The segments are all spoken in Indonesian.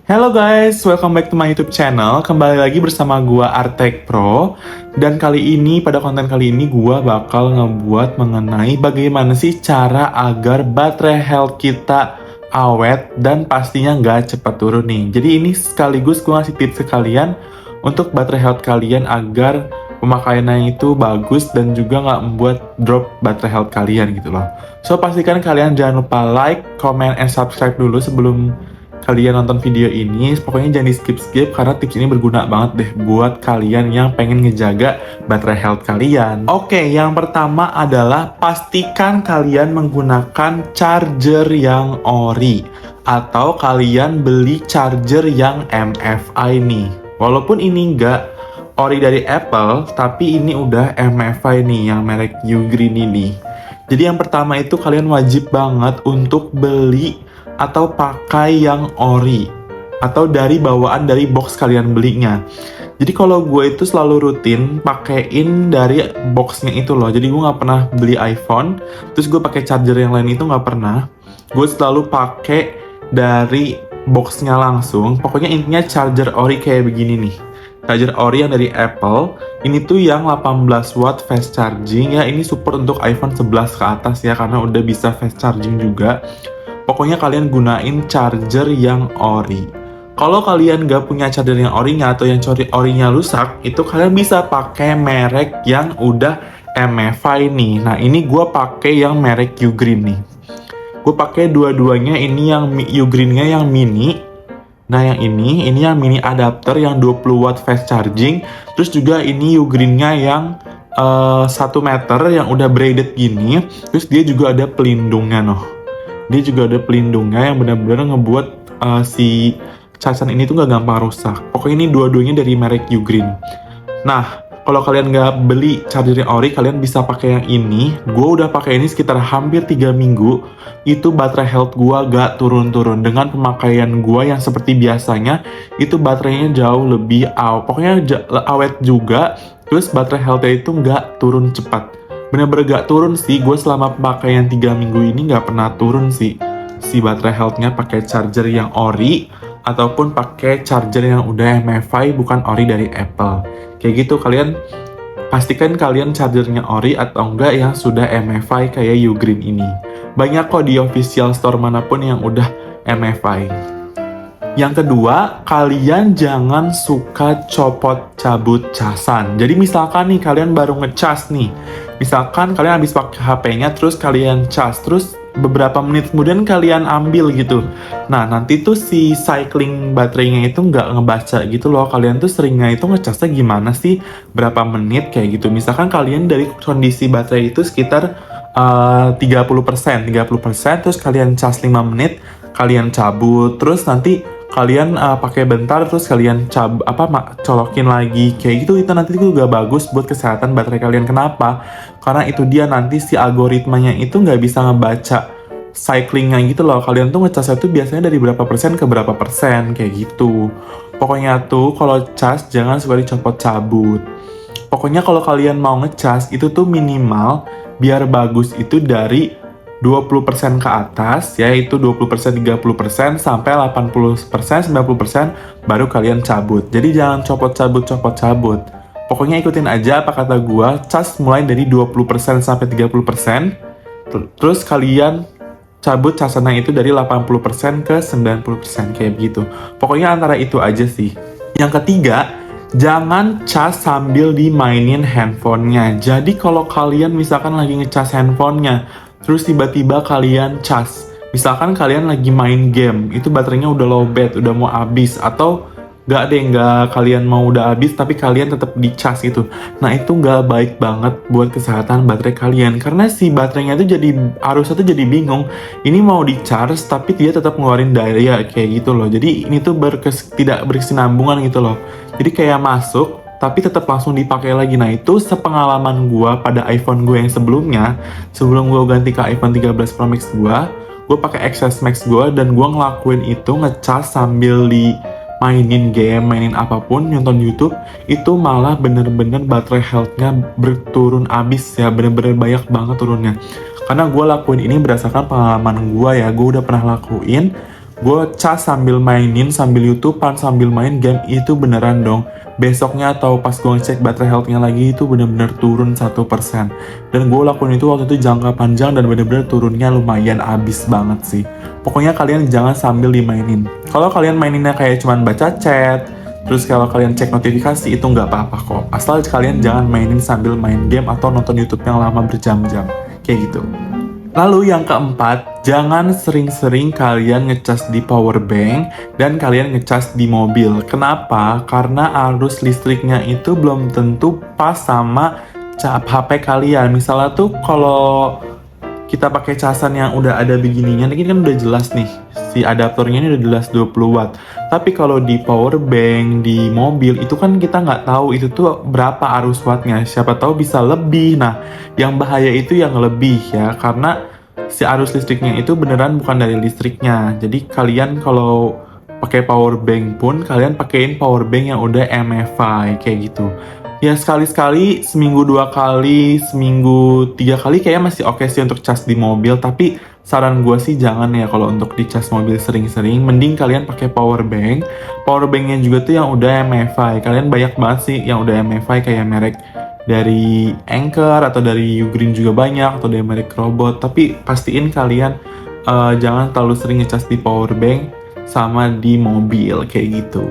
Hello guys, welcome back to my YouTube channel. Kembali lagi bersama gua Artek Pro. Dan pada konten kali ini gua bakal ngebuat mengenai bagaimana sih cara agar baterai health kita awet dan pastinya nggak cepat turun nih. Jadi ini sekaligus gua ngasih tips ke kalian untuk baterai health kalian agar pemakaiannya itu bagus dan juga nggak membuat drop baterai health kalian gitu loh. So pastikan kalian jangan lupa like, comment, and subscribe dulu sebelum kalian nonton video ini. Pokoknya jangan di skip-skip karena tips ini berguna banget deh buat kalian yang pengen ngejaga baterai health kalian. Oke, yang pertama adalah pastikan kalian menggunakan charger yang ori atau kalian beli charger yang MFI nih. Walaupun ini nggak ori dari Apple, tapi ini udah MFI nih yang merek Ugreen ini. Jadi yang pertama itu kalian wajib banget untuk beli atau pakai yang ori atau dari bawaan dari box kalian belinya. Jadi kalau gue itu selalu rutin pakein dari boxnya itu loh. Jadi gue nggak pernah beli iPhone terus gue pakai charger yang lain, itu nggak pernah. Gue selalu pakai dari boxnya langsung. Pokoknya intinya charger ori kayak begini nih. Charger ori yang dari Apple. Ini tuh yang 18 watt fast charging ya. Ini support untuk iPhone 11 ke atas ya, karena udah bisa fast charging juga. Pokoknya kalian gunain charger yang ori. Kalau kalian gak punya charger yang orinya atau yang orinya rusak, itu kalian bisa pakai merek yang udah MFI nih. Nah ini gue pakai yang merek Ugreen nih. Gue pakai dua-duanya, ini yang Ugreennya yang mini. Nah yang ini yang mini adapter yang 20 watt fast charging. Terus juga ini Ugreennya yang 1 meter yang udah braided gini. Terus dia juga ada pelindungnya noh. Dia juga ada pelindungnya yang benar-benar ngebuat si casan ini tuh nggak gampang rusak. Pokoknya ini dua-duanya dari merek Ugreen. Nah, kalau kalian nggak beli charger ori, kalian bisa pakai yang ini. Gue udah pakai ini sekitar hampir 3 minggu. Itu baterai health gue gak turun-turun. Dengan pemakaian gue yang seperti biasanya, itu baterainya jauh lebih pokoknya awet juga. Terus baterai health-nya itu nggak turun cepat. Bener-bener gak turun sih, gue selama pemakaian 3 minggu ini gak pernah turun sih si baterai health-nya pakai charger yang ori ataupun pakai charger yang udah MFI bukan ori dari Apple. Kayak gitu, kalian pastikan kalian chargernya ori atau enggak yang sudah MFI kayak Ugreen ini. Banyak kok di official store manapun yang udah MFI. Yang kedua, kalian jangan suka copot cabut casan. Jadi misalkan nih kalian baru ngecas nih. Misalkan kalian habis pakai HP-nya terus kalian cas, terus beberapa menit kemudian kalian ambil gitu. Nah, nanti tuh si cycling baterainya itu nggak ngebaca gitu loh. Kalian tuh seringnya itu ngecasnya gimana sih? Berapa menit kayak gitu. Misalkan kalian dari kondisi baterai itu sekitar 30%, terus kalian cas 5 menit, kalian cabut, terus nanti kalian pakai bentar terus kalian colokin lagi kayak gitu. Itu nanti juga bagus buat kesehatan baterai kalian. Kenapa? Karena itu dia nanti si algoritmanya itu nggak bisa ngebaca cyclingnya gitu loh. Kalian tuh ngecasnya tuh biasanya dari berapa persen ke berapa persen kayak gitu. Pokoknya tuh kalau cas jangan suka dicopot cabut. Pokoknya kalau kalian mau ngecas itu tuh minimal biar bagus itu dari 20% ke atas, yaitu 20%, 30%, sampai 80%, 90% baru kalian cabut. Jadi jangan copot cabut. Pokoknya ikutin aja apa kata gua, cas mulai dari 20% sampai 30%, terus kalian cabut casannya itu dari 80% ke 90%, kayak begitu. Pokoknya antara itu aja sih. Yang ketiga, jangan cas sambil dimainin handphonenya. Jadi kalau kalian misalkan lagi ngecas handphonenya, terus tiba-tiba kalian cas. Misalkan kalian lagi main game, itu baterainya udah lowbat, udah mau habis, atau nggak kalian mau udah habis tapi kalian tetap dicas gitu. Nah itu nggak baik banget buat kesehatan baterai kalian, karena si baterainya itu arusnya tuh jadi bingung. Ini mau di-charge tapi dia tetap ngeluarin daya kayak gitu loh. Jadi ini tuh tidak berkesinambungan gitu loh. Jadi kayak masuk tapi tetap langsung dipakai lagi. Nah itu sepengalaman gue pada iPhone gue yang sebelumnya, sebelum gue ganti ke iPhone 13 Pro Max gue pakai XS Max gue, dan gue ngelakuin itu ngecas sambil mainin game, mainin apapun, nonton YouTube, itu malah bener-bener baterai health-nya berturun abis ya, bener-bener banyak banget turunnya. Karena gue lakuin ini berdasarkan pengalaman gue ya, gue udah pernah lakuin, gue cas sambil mainin, sambil YouTubean, sambil main game, itu beneran dong. Besoknya atau pas gue ngecek baterai health-nya lagi itu bener-bener turun 1%. Dan gue lakuin itu waktu itu jangka panjang dan bener-bener turunnya lumayan abis banget sih. Pokoknya kalian jangan sambil dimainin. Kalau kalian maininnya kayak cuman baca chat, terus kalau kalian cek notifikasi itu nggak apa-apa kok. Asal kalian jangan mainin sambil main game atau nonton YouTube yang lama berjam-jam. Kayak gitu. Lalu yang keempat, jangan sering-sering kalian ngecas di power bank dan kalian ngecas di mobil. Kenapa? Karena arus listriknya itu belum tentu pas sama HP kalian. Misalnya tuh kalau kita pakai casan yang udah ada begininya, ini kan udah jelas nih, si adaptornya ini udah jelas 20 watt. Tapi kalau di power bank, di mobil, itu kan kita nggak tahu itu tuh berapa arus wattnya. Siapa tahu bisa lebih. Nah, yang bahaya itu yang lebih ya, karena si arus listriknya itu beneran bukan dari listriknya. Jadi kalian kalau pakai power bank pun, kalian pakein power bank yang udah MFI, kayak gitu. Ya sekali-sekali, seminggu 2 kali, seminggu 3 kali kayaknya masih oke sih untuk cas di mobil. Tapi saran gue sih jangan ya kalau untuk dicas mobil sering-sering. Mending kalian pakai power bank. Power banknya juga tuh yang udah MFI. Kalian banyak banget sih yang udah MFI kayak merek dari Anker atau dari Ugreen juga banyak, atau dari merek Robot. Tapi pastiin kalian jangan terlalu sering ngecas di power bank sama di mobil kayak gitu.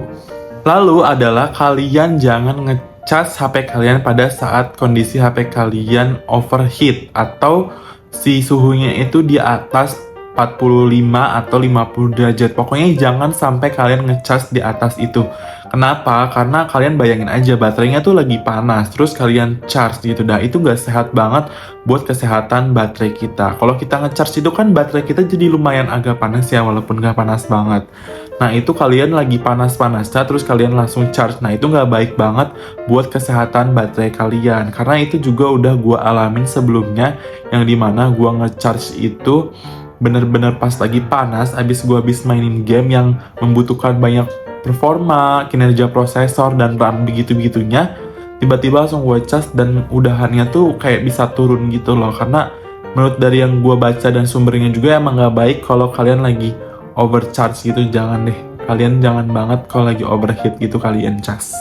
Lalu adalah kalian jangan ngecas HP kalian pada saat kondisi HP kalian overheat atau si suhunya itu di atas 45 atau 50 derajat. Pokoknya jangan sampai kalian ngecas di atas itu. Kenapa? Karena kalian bayangin aja baterainya tuh lagi panas, terus kalian charge gitu. Dah itu nggak sehat banget buat kesehatan baterai kita. Kalau kita ngecharge itu kan baterai kita jadi lumayan agak panas ya, walaupun nggak panas banget. Nah itu kalian lagi panas-panasnya terus kalian langsung charge. Nah itu nggak baik banget buat kesehatan baterai kalian. Karena itu juga udah gue alamin sebelumnya, yang dimana gue ngecharge itu bener-bener pas lagi panas, abis mainin game yang membutuhkan banyak performa, kinerja prosesor, dan RAM begitu-begitunya, tiba-tiba langsung gue cas dan udahannya tuh kayak bisa turun gitu loh. Karena menurut dari yang gue baca dan sumbernya juga emang nggak baik kalau kalian lagi overcharge gitu. Jangan deh, kalian jangan banget kalau lagi overheat gitu kalian cas.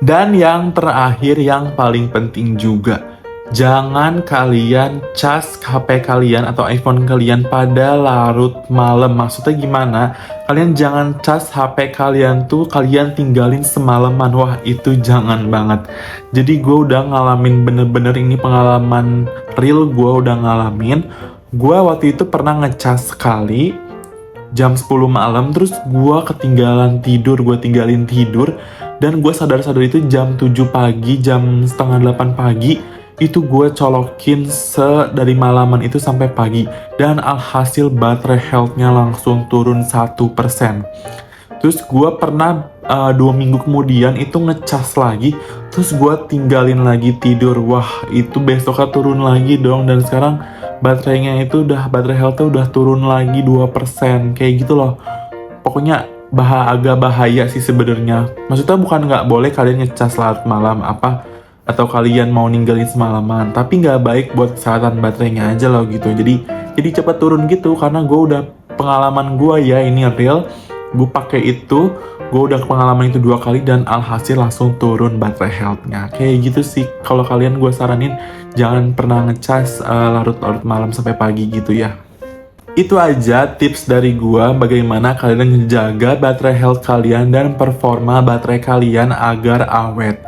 Dan yang terakhir yang paling penting juga, jangan kalian cas HP kalian atau iPhone kalian pada larut malam. Maksudnya gimana? Kalian jangan cas HP kalian tuh kalian tinggalin semalaman. Wah itu jangan banget. Jadi gue udah ngalamin bener-bener, ini pengalaman real, gue udah ngalamin. Gue waktu itu pernah ngecas sekali jam 10 malam, terus gue ketinggalan tidur, gue tinggalin tidur, dan gue sadar-sadar itu jam 7 pagi, jam setengah 8 pagi, itu gue colokin dari malaman itu sampai pagi, dan alhasil baterai health-nya langsung turun 1%. Terus gue pernah 2 minggu kemudian itu ngecas lagi, terus gue tinggalin lagi tidur. Wah itu besoknya turun lagi dong, dan sekarang baterainya itu baterai health-nya udah turun lagi 2%, kayak gitu loh. Pokoknya agak bahaya sih sebenarnya. Maksudnya bukan nggak boleh kalian ngecas larut malam atau kalian mau ninggalin semalaman, tapi nggak baik buat kesehatan baterainya aja loh gitu. Jadi cepat turun gitu, karena gue udah pengalaman gue ya, ini real. Gue pakai itu, gue udah pengalaman itu 2 kali dan alhasil langsung turun baterai health-nya. Kayak gitu sih, kalau kalian gue saranin jangan pernah ngecas larut-larut malam sampai pagi gitu ya. Itu aja tips dari gue bagaimana kalian menjaga baterai health kalian dan performa baterai kalian agar awet.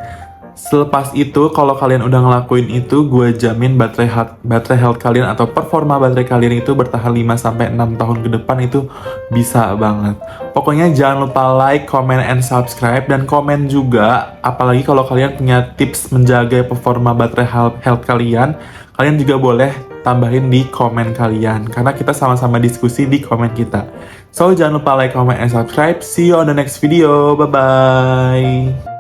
Selepas itu, kalau kalian udah ngelakuin itu, gue jamin baterai health kalian atau performa baterai kalian itu bertahan 5-6 tahun ke depan, itu bisa banget. Pokoknya jangan lupa like, comment, and subscribe, dan komen juga, apalagi kalau kalian punya tips menjaga performa baterai health kalian juga boleh tambahin di komen kalian, karena kita sama-sama diskusi di komen kita. So, jangan lupa like, comment, and subscribe. See you on the next video. Bye-bye.